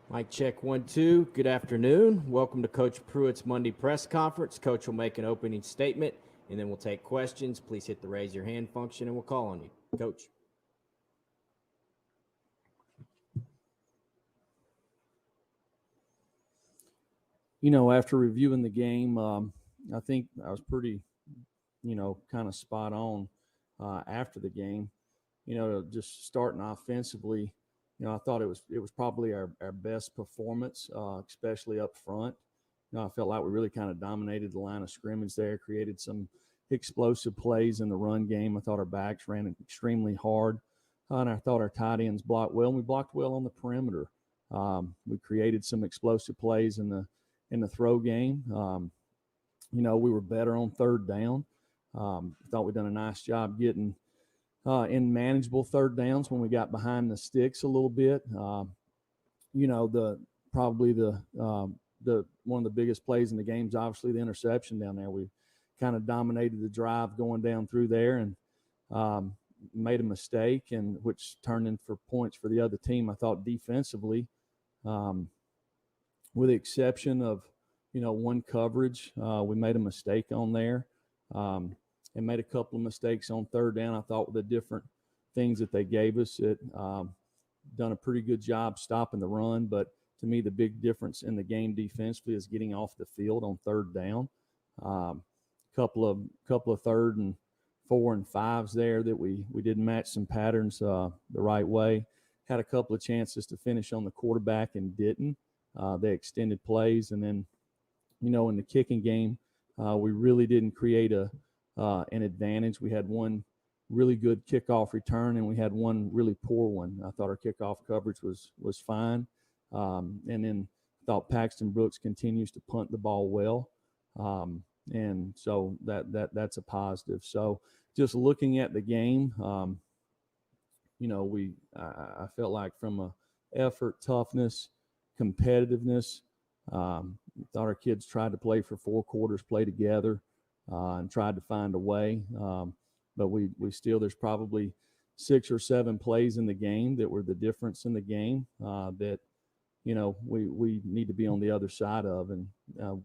Mic check 1 2. Good afternoon. Welcome to Coach Pruitt's Monday press conference. Coach will make an opening statement, and then we'll take questions. Please hit the raise your hand function, and we'll call on you. Coach. After reviewing the game, I think I was pretty, kind of spot on after the game. Just starting offensively, I thought it was probably our best performance, especially up front. I felt like we really kind of dominated the line of scrimmage there, created some explosive plays in the run game. I thought our backs ran extremely hard, and I thought our tight ends blocked well, and we blocked well on the perimeter. We created some explosive plays in the throw game. We were better on third down. Thought we'd done a nice job getting in manageable third downs when we got behind the sticks a little bit. The one of the biggest plays in the game is obviously the interception down there. We kind of dominated the drive going down through there and made a mistake, and which turned in for points for the other team. I thought defensively, with the exception of one coverage, we made a mistake on there. And made a couple of mistakes on third down. I thought with the different things that they gave us, it done a pretty good job stopping the run. But to me, the big difference in the game defensively is getting off the field on third down. Couple of third and 4 and 5s there that we didn't match some patterns the right way. Had a couple of chances to finish on the quarterback and didn't. They extended plays, and then in the kicking game, we really didn't create an advantage. We had one really good kickoff return, and we had one really poor one. I thought our kickoff coverage was fine, and then I thought Paxton Brooks continues to punt the ball well, and so that's a positive. So just looking at the game, I felt like from a effort, toughness, competitiveness, thought our kids tried to play for 4 quarters, play together. And tried to find a way. But we still, there's probably 6 or 7 plays in the game that were the difference in the game that, we need to be on the other side of, and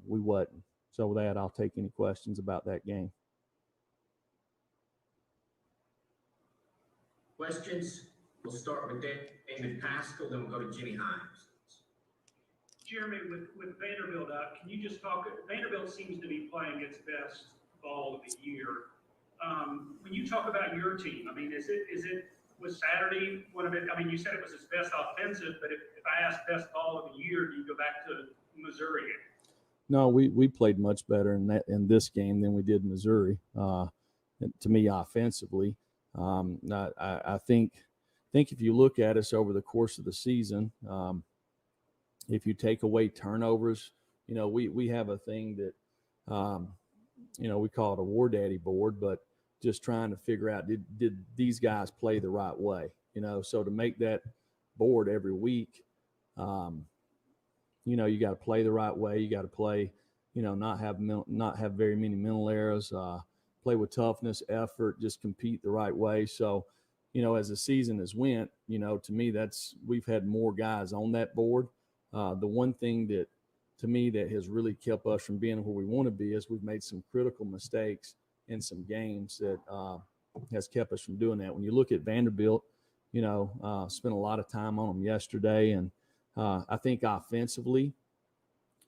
we wasn't. So with that, I'll take any questions about that game. Questions? We'll start with David Pascal, then we'll go to Jimmy Himes. Jeremy, with Vanderbilt up, can you just talk? Vanderbilt seems to be playing its best ball of the year. When you talk about your team, I mean, was Saturday one of it? I mean, you said it was its best offensive, but if I ask best ball of the year, do you go back to Missouri? No, we played much better in this game than we did in Missouri. To me, offensively, I think if you look at us over the course of the season. If you take away turnovers, we have a thing that, we call it a War Daddy board, but just trying to figure out, did these guys play the right way? So to make that board every week, you got to play the right way. You got to play, not have very many mental errors, play with toughness, effort, just compete the right way. So, as the season has went, to me, we've had more guys on that board. The one thing that, to me, that has really kept us from being where we want to be is we've made some critical mistakes in some games that has kept us from doing that. When you look at Vanderbilt, spent a lot of time on them yesterday, and I think offensively,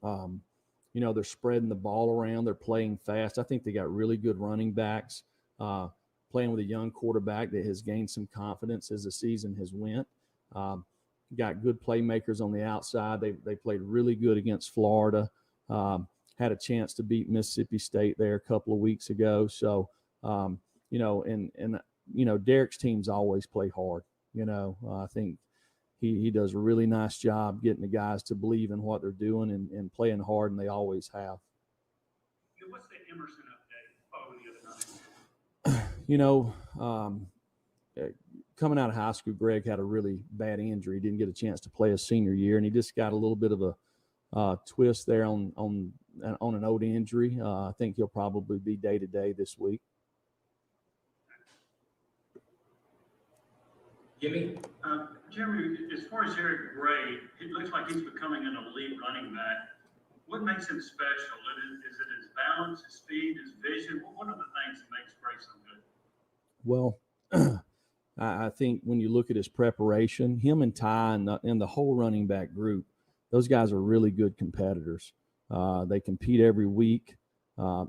they're spreading the ball around. They're playing fast. I think they got really good running backs, playing with a young quarterback that has gained some confidence as the season has went. Got good playmakers on the outside. They played really good against Florida. Had a chance to beat Mississippi State there a couple of weeks ago. So, Derek's teams always play hard. I think he does a really nice job getting the guys to believe in what they're doing and playing hard, and they always have. What's the Emerson update following the other night? Coming out of high school, Greg had a really bad injury. Didn't get a chance to play his senior year, and he just got a little bit of a twist there on an old injury. I think he'll probably be day-to-day this week. Jimmy? Jeremy, as far as Eric Gray, it looks like he's becoming an elite running back. What makes him special? Is it his balance, his speed, his vision? What are the things that makes Gray so good? Well, I think when you look at his preparation, him and Ty and the whole running back group, those guys are really good competitors. They compete every week.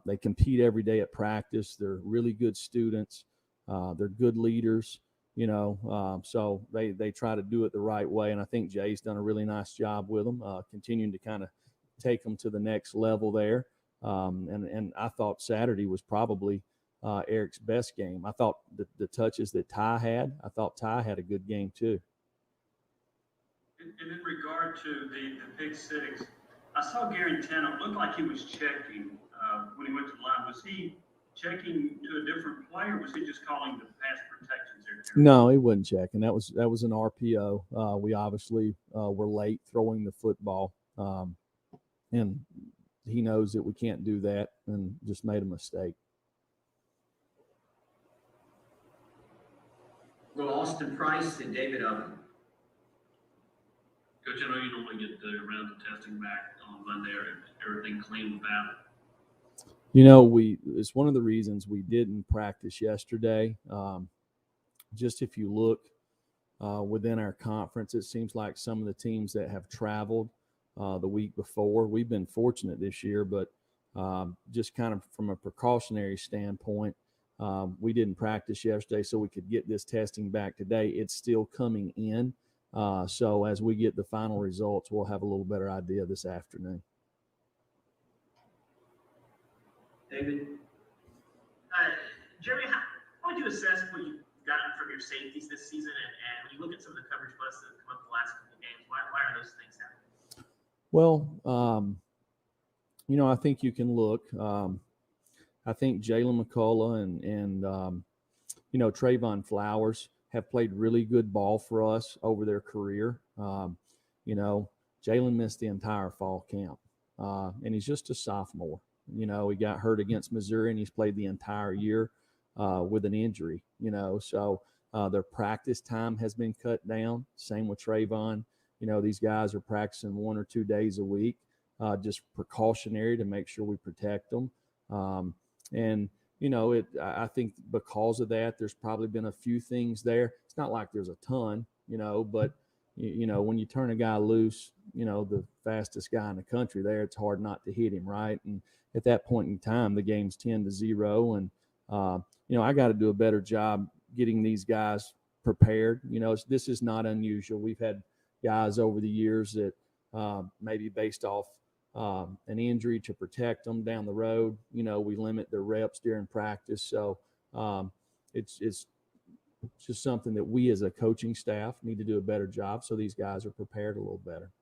They compete every day at practice. They're really good students. They're good leaders, so they try to do it the right way. And I think Jay's done a really nice job with them, continuing to kind of take them to the next level there. And I thought Saturday was probably Eric's best game. I thought the touches that Ty had a good game too. And in regard to the pick six, I saw Gary Tanner looked like he was checking when he went to the line. Was he checking to a different player? Or was he just calling the pass protections there? No, he wasn't checking. That was an RPO. We obviously were late throwing the football, and he knows that we can't do that, and just made a mistake. Go Austin Price and David Oven. Coach, I know you normally get around to testing back on Monday or everything clean with that. It's one of the reasons we didn't practice yesterday. Just if you look within our conference, it seems like some of the teams that have traveled the week before, we've been fortunate this year, but just kind of from a precautionary standpoint, we didn't practice yesterday so we could get this testing back today. It's still coming in. So as we get the final results, we'll have a little better idea this afternoon. David? Jeremy, how would you assess what you've gotten from your safeties this season? And when you look at some of the coverage busts that have come up the last couple of games, why are those things happening? Well, I think you can look. I think Jalen McCullough and Trayvon Flowers have played really good ball for us over their career. Jalen missed the entire fall camp, and he's just a sophomore. He got hurt against Missouri, and he's played the entire year with an injury. So their practice time has been cut down. Same with Trayvon. These guys are practicing 1 or 2 days a week, just precautionary to make sure we protect them. I think because of that, there's probably been a few things there. It's not like there's a ton, but when you turn a guy loose, the fastest guy in the country there, it's hard not to hit him, right? And at that point in time, the game's 10-0, and I got to do a better job getting these guys prepared. This is not unusual. We've had guys over the years that maybe based off an injury to protect them down the road, we limit their reps during practice. So it's just something that we as a coaching staff need to do a better job so these guys are prepared a little better.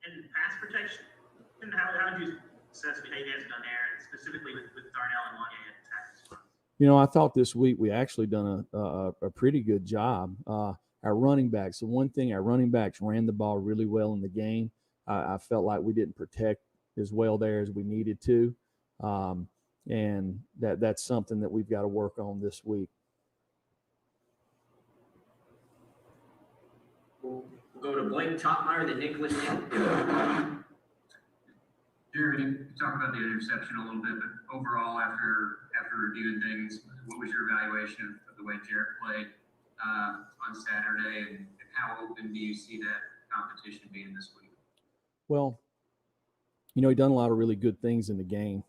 And pass protection, and how would you assess what Hayes has done there, and specifically with Darnell and Wanye at tackle? I thought this week we actually done a pretty good job. Our running backs, the one thing, our running backs ran the ball really well in the game. I felt like we didn't protect as well there as we needed to. And that's something that we've got to work on this week. We'll go to Blake Topmeyer, then Nicholas Nick. Jared, you talked about the interception a little bit, but overall, after reviewing things, what was your evaluation of the way Jared played on Saturday, and how open do you see that competition being this week? Well, he done a lot of really good things in the game.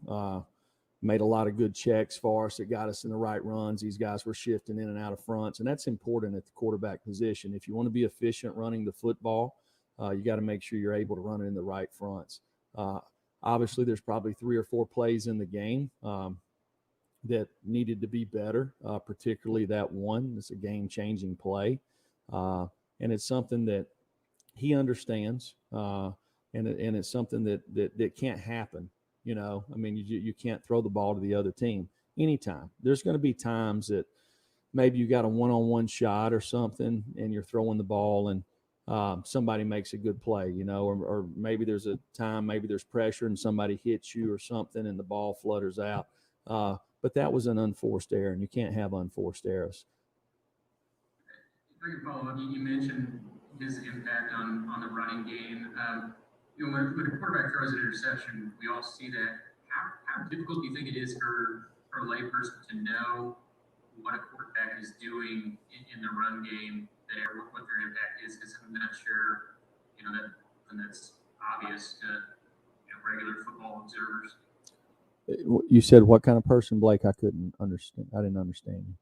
Made a lot of good checks for us that got us in the right runs. These guys were shifting in and out of fronts, and that's important at the quarterback position. If you want to be efficient running the football, you got to make sure you're able to run it in the right fronts. Obviously, there's probably 3 or 4 plays in the game that needed to be better, particularly that one. It's a game-changing play, and it's something that he understands, and it's something that can't happen. You can't throw the ball to the other team anytime. There's going to be times that maybe you got a one-on-one shot or something, and you're throwing the ball, and somebody makes a good play, or maybe there's a time, maybe there's pressure and somebody hits you or something and the ball flutters out. But that was an unforced error, and you can't have unforced errors. I can follow up. You mentioned his impact on the running game. When a quarterback throws an interception, we all see that. How difficult do you think it is for a layperson to know what a quarterback is doing in the run game there, what their impact is? Because I'm not sure, that's obvious to regular football observers. You said what kind of person, Blake? I couldn't understand. I didn't understand you.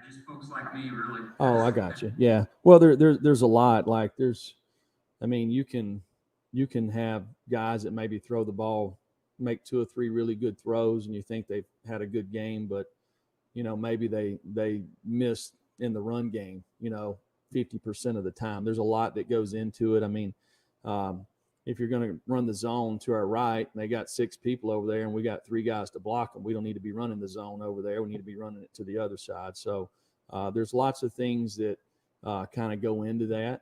Just folks like me, really. Oh, I got you. Yeah. Well, there's a lot. Like you can have guys that maybe throw the ball, make 2 or 3 really good throws, and you think they've had a good game, but maybe they miss in the run game, 50% of the time. There's a lot that goes into it. I mean, if you're going to run the zone to our right, and they got 6 people over there, and we got 3 guys to block them, we don't need to be running the zone over there. We need to be running it to the other side. So there's lots of things that kind of go into that.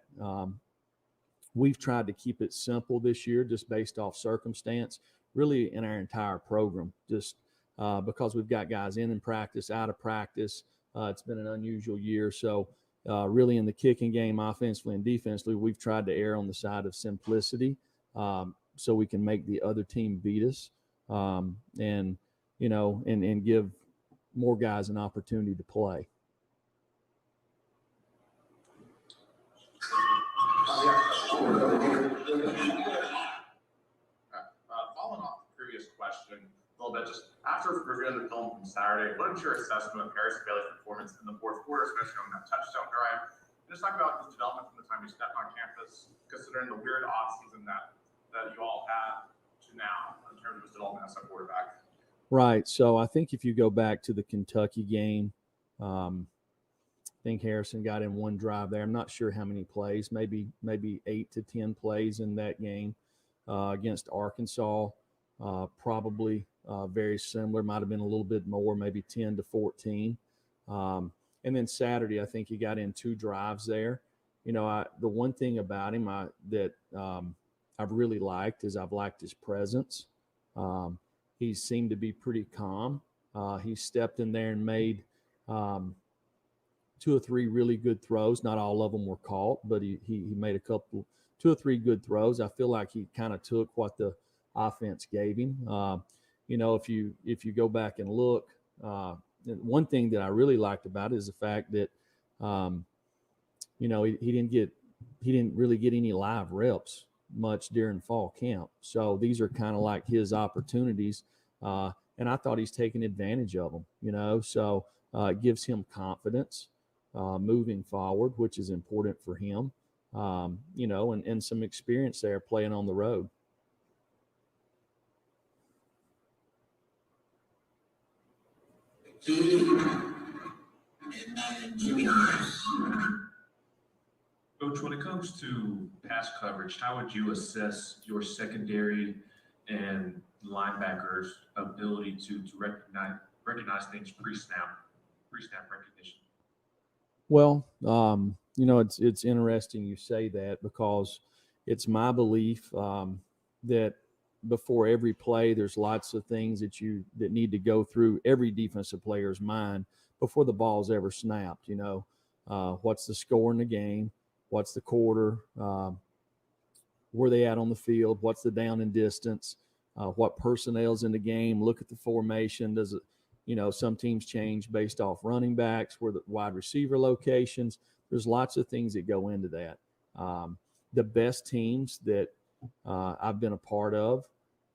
We've tried to keep it simple this year, just based off circumstance, really in our entire program, just because we've got guys in practice, out of practice. It's been an unusual year. So really in the kicking game, offensively and defensively, we've tried to err on the side of simplicity so we can make the other team beat us and give more guys an opportunity to play. Following off the previous question a little bit, just after reviewing the film from Saturday, what is your assessment of Harrison Bailey's performance in the fourth quarter, especially on that touchdown drive? And just talk about his development from the time he stepped on campus, considering the weird offseason that you all had to now in terms of his development as a quarterback. Right. So I think if you go back to the Kentucky game, I think Harrison got in 1 drive there. I'm not sure how many plays, maybe 8 to 10 plays in that game against Arkansas. Probably very similar, might have been a little bit more, maybe 10 to 14. And then Saturday, I think he got in 2 drives there. The one thing about him that I've really liked is I've liked his presence. He seemed to be pretty calm. He stepped in there and made 2 or 3 really good throws. Not all of them were caught, but he made 2 or 3 good throws. I feel like he kind of took what the offense gave him. If you go back and look, one thing that I really liked about it is the fact that he didn't really get any live reps much during fall camp. So these are kind of like his opportunities, and I thought he's taking advantage of them. So it gives him confidence moving forward, which is important for him, and some experience there playing on the road. Coach, when it comes to pass coverage, how would you assess your secondary and linebackers' ability to recognize things pre-snap recognition? Well, it's interesting you say that, because it's my belief that before every play, there's lots of things that need to go through every defensive player's mind before the ball's ever snapped. What's the score in the game? What's the quarter? Where they at on the field? What's the down and distance? What personnel's in the game? Look at the formation. Does it? Some teams change based off running backs, where the wide receiver locations. There's lots of things that go into that. The best teams that I've been a part of,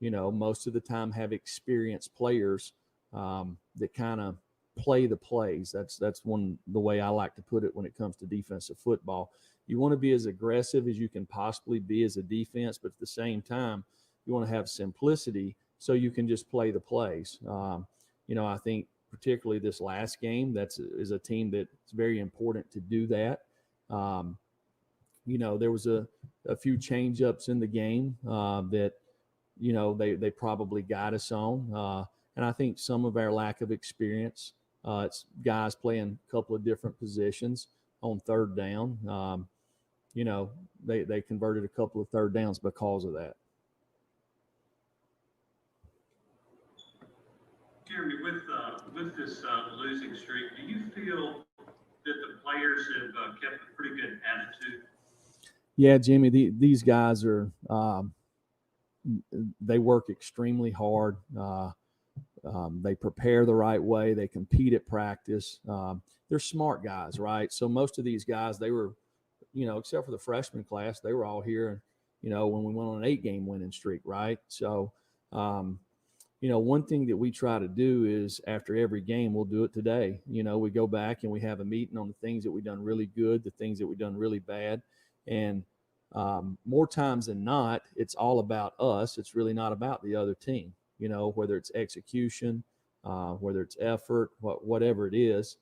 most of the time have experienced players that kind of play the plays. That's the way I like to put it when it comes to defensive football. You want to be as aggressive as you can possibly be as a defense, but at the same time, you want to have simplicity so you can just play the plays. I think particularly this last game, is a team that's very important to do that. There was a few change-ups in the game that, they probably got us on. And I think some of our lack of experience, it's guys playing a couple of different positions on third down. They converted a couple of third downs because of that. Jeremy, with this losing streak, do you feel the players have kept a pretty good attitude? Yeah, Jimmy, these guys are they work extremely hard. They prepare the right way. They compete at practice. They're smart guys, right? So most of these guys, they were, except for the freshman class, they were all here, when we went on an 8-game winning streak, right? So, one thing that we try to do is after every game, we'll do it today. We go back and we have a meeting on the things that we've done really good, the things that we've done really bad. And more times than not, it's all about us. It's really not about the other team, whether it's execution, whether it's effort, whatever it is,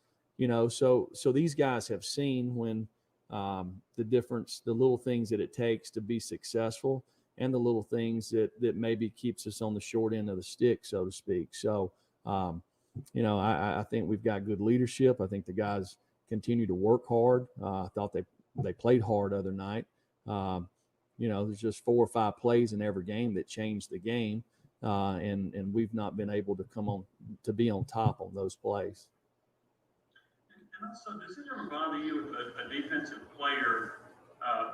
so these guys have seen when the difference, the little things that it takes to be successful and the little things that maybe keeps us on the short end of the stick, so to speak. So, I think we've got good leadership. I think the guys continue to work hard. I thought they played hard other night. There's just 4 or 5 plays in every game that changed the game. And we've not been able to be on top on those plays. And also, does it ever bother you if a defensive player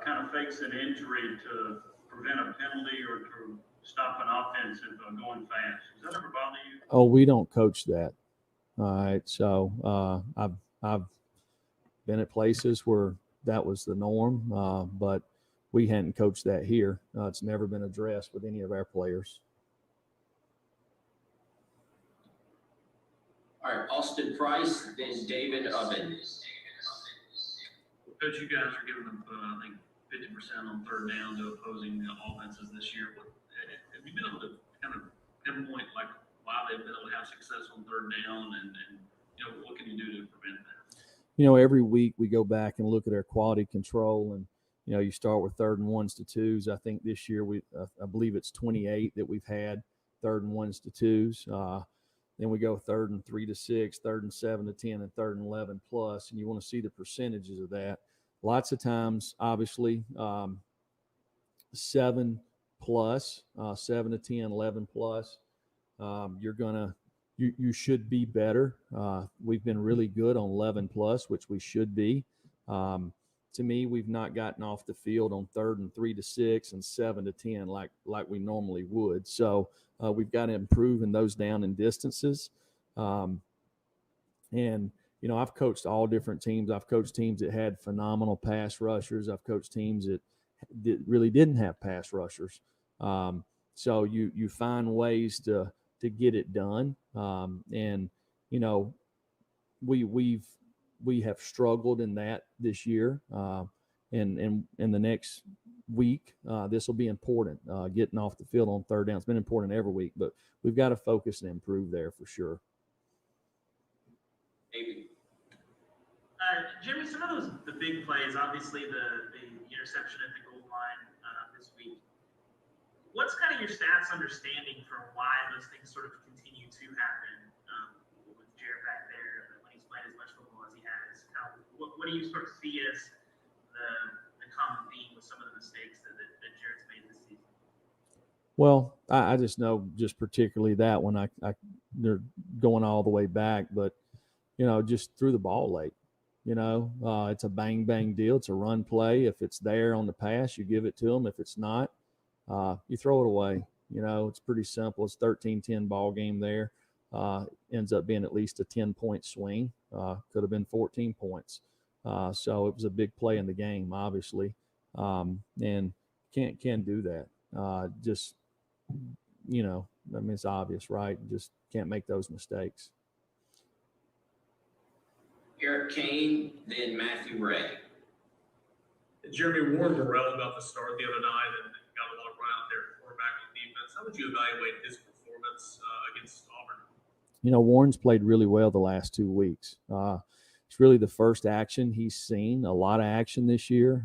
kind of fakes an injury to prevent a penalty or to stop an offensive going fast? Does that ever bother you? Oh, we don't coach that. All right. So I've been at places where that was the norm, but we hadn't coached that here. It's never been addressed with any of our players. All right, Austin Price, then David Ovens. Coach, you guys are giving them, I think, 50% on third down to opposing offenses this year. Have you been able to kind of pinpoint why they've been able to have success on third down, and what can you do to prevent that? Every week we go back and look at our quality control, and you start with 3rd and 1s to 2s. I think this year I believe it's 28 that we've had 3rd and 1s to 2s. Then we go 3rd and 3 to 6, 3rd and 7 to 10, and 3rd and 11 plus, and you want to see the percentages of that. Lots of times, obviously, 7 plus, 7 to 10, 11 plus. You should be better. We've been really good on 11 plus, which we should be. To me, we've not gotten off the field on 3rd and 3 to 6 and 7 to 10 like we normally would. So we've got to improve in those down and distances. And I've coached all different teams. I've coached teams that had phenomenal pass rushers. I've coached teams that really didn't have pass rushers. So you find ways to get it done. And we have struggled in that this year. And in the next week, this will be important. Getting off the field on third down. It's been important every week, but we've got to focus and improve there for sure. Maybe. Jimmy, some of the big plays, obviously the interception at the goal line this week. What's kind of your stats understanding for why those things sort of continue to happen with Jared back there when he's playing as much football as he has? What do you sort of see as the common theme with some of the mistakes that Jared's made this season? Well, I just know just particularly that when they're going all the way back, but just threw the ball late. It's a bang bang deal. It's a run play. If it's there on the pass, you give it to them. If it's not, you throw it away. It's pretty simple. It's 13-10 ball game there. Ends up being at least a 10-point swing. Could have been 14 points. So it was a big play in the game, obviously, and can't do that. It's obvious, right? Just can't make those mistakes. Eric Kane, then Matthew Ray. Jeremy, warned Morrell about the start the other night and got a lot of run out there at quarterback on defense. How would you evaluate his performance against Auburn? Warren's played really well the last 2 weeks. It's really the first action he's seen, a lot of action this year.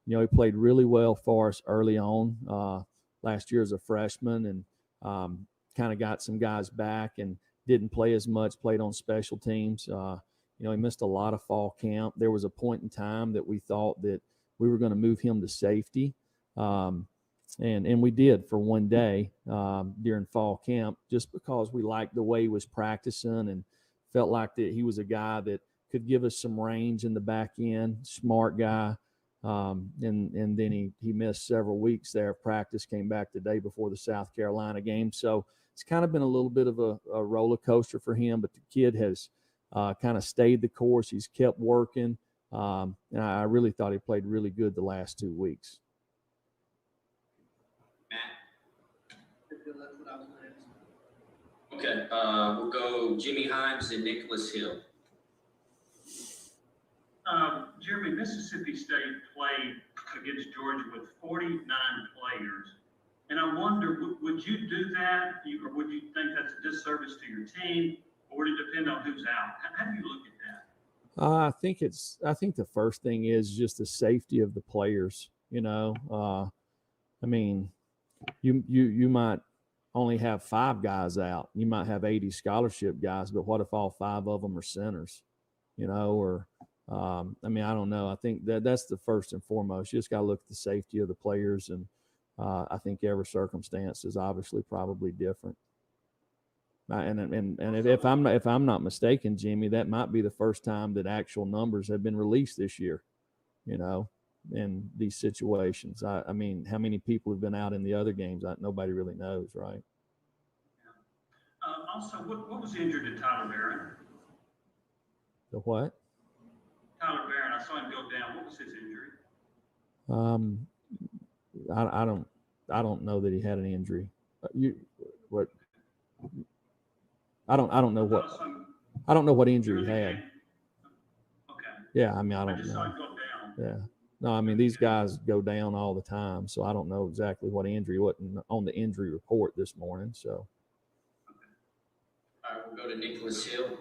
He played really well for us early on last year as a freshman, and kind of got some guys back and didn't play as much, played on special teams. He missed a lot of fall camp. There was a point in time that we thought that we were going to move him to safety. And we did for one day during fall camp, just because we liked the way he was practicing and felt like that he was a guy that could give us some range in the back end. Smart guy. And then he missed several weeks there of practice, came back the day before the South Carolina game. So it's kind of been a little bit of a roller coaster for him, but the kid has kind of stayed the course. He's kept working. And I really thought he played really good the last 2 weeks. Okay, we'll go Jimmy Himes and Nicholas Hill. Jeremy, Mississippi State played against Georgia with 49 players. And I wonder, would you do that? Or would you think that's a disservice to your team? Or would it depend on who's out? How do you look at that? I think the first thing is just the safety of the players. I mean, you might only have 5 guys out. You might have 80 scholarship guys, but what if all 5 of them are centers? I don't know. I think that's the first and foremost. You just got to look at the safety of the players, and I think every circumstance is obviously probably different. And if I'm not mistaken, Jimmy, that might be the first time that actual numbers have been released this year. In these situations. I mean, how many people have been out in the other games? Nobody really knows, right? Also, what was injured to Tyler Barron? The what? Tyler Barron, I saw him go down. What was his injury? I don't know that he had an injury. I don't know what injury he had. Okay. Yeah, I mean, I don't just saw know. him go down. Yeah. No, I mean, these guys go down all the time, so I don't know exactly what injury wasn't on the injury report this morning. So. All right, we'll go to Nicholas Hill.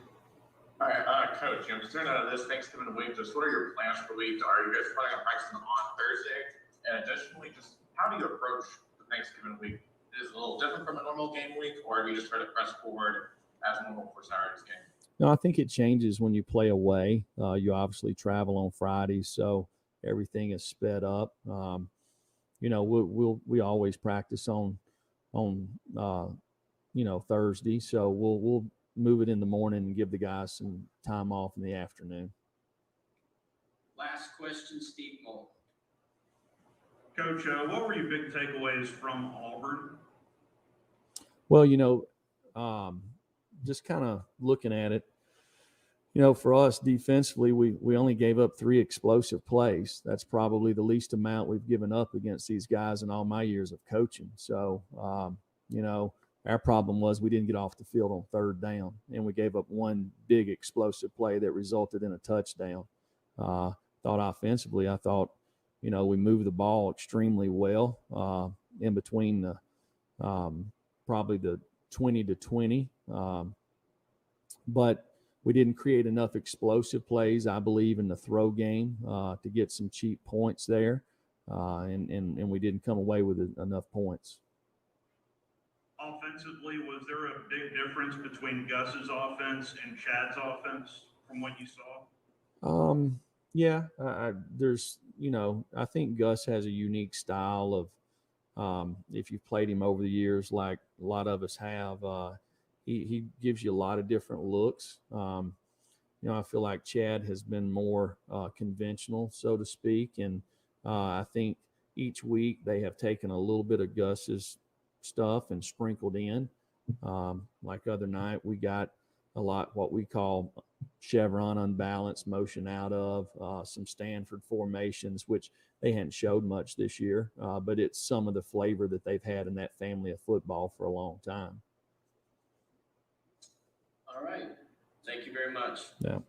All right, Coach, considering this Thanksgiving week, just what are your plans for the week? Are you guys planning on practicing on Thursday? And additionally, just how do you approach the Thanksgiving week? Is it a little different from a normal game week, or do you just try to press forward as normal for Saturday's game? No, I think it changes when you play away. You obviously travel on Fridays, so everything is sped up. We always practice on Thursday, so we'll move it in the morning and give the guys some time off in the afternoon. Last question, Steve Moll. Coach, what were your big takeaways from Auburn? Well, just kind of looking at it, for us defensively, we only gave up 3 explosive plays. That's probably the least amount we've given up against these guys in all my years of coaching. So, our problem was we didn't get off the field on 3rd down, and we gave up 1 big explosive play that resulted in a touchdown. Thought offensively, I thought, we moved the ball extremely well in between the probably the 20 to 20. But we didn't create enough explosive plays, I believe, in the throw game to get some cheap points there. And we didn't come away with enough points. Offensively, was there a big difference between Gus's offense and Chad's offense from what you saw? Yeah, there's, I think Gus has a unique style of, if you've played him over the years, like a lot of us have, he gives you a lot of different looks. I feel like Chad has been more conventional, so to speak. And I think each week they have taken a little bit of Gus's stuff and sprinkled in. Like other night, we got a lot what we call chevron unbalanced motion out of some Stanford formations, which they hadn't showed much this year, but it's some of the flavor that they've had in that family of football for a long time. All right. Thank you very much. Yeah.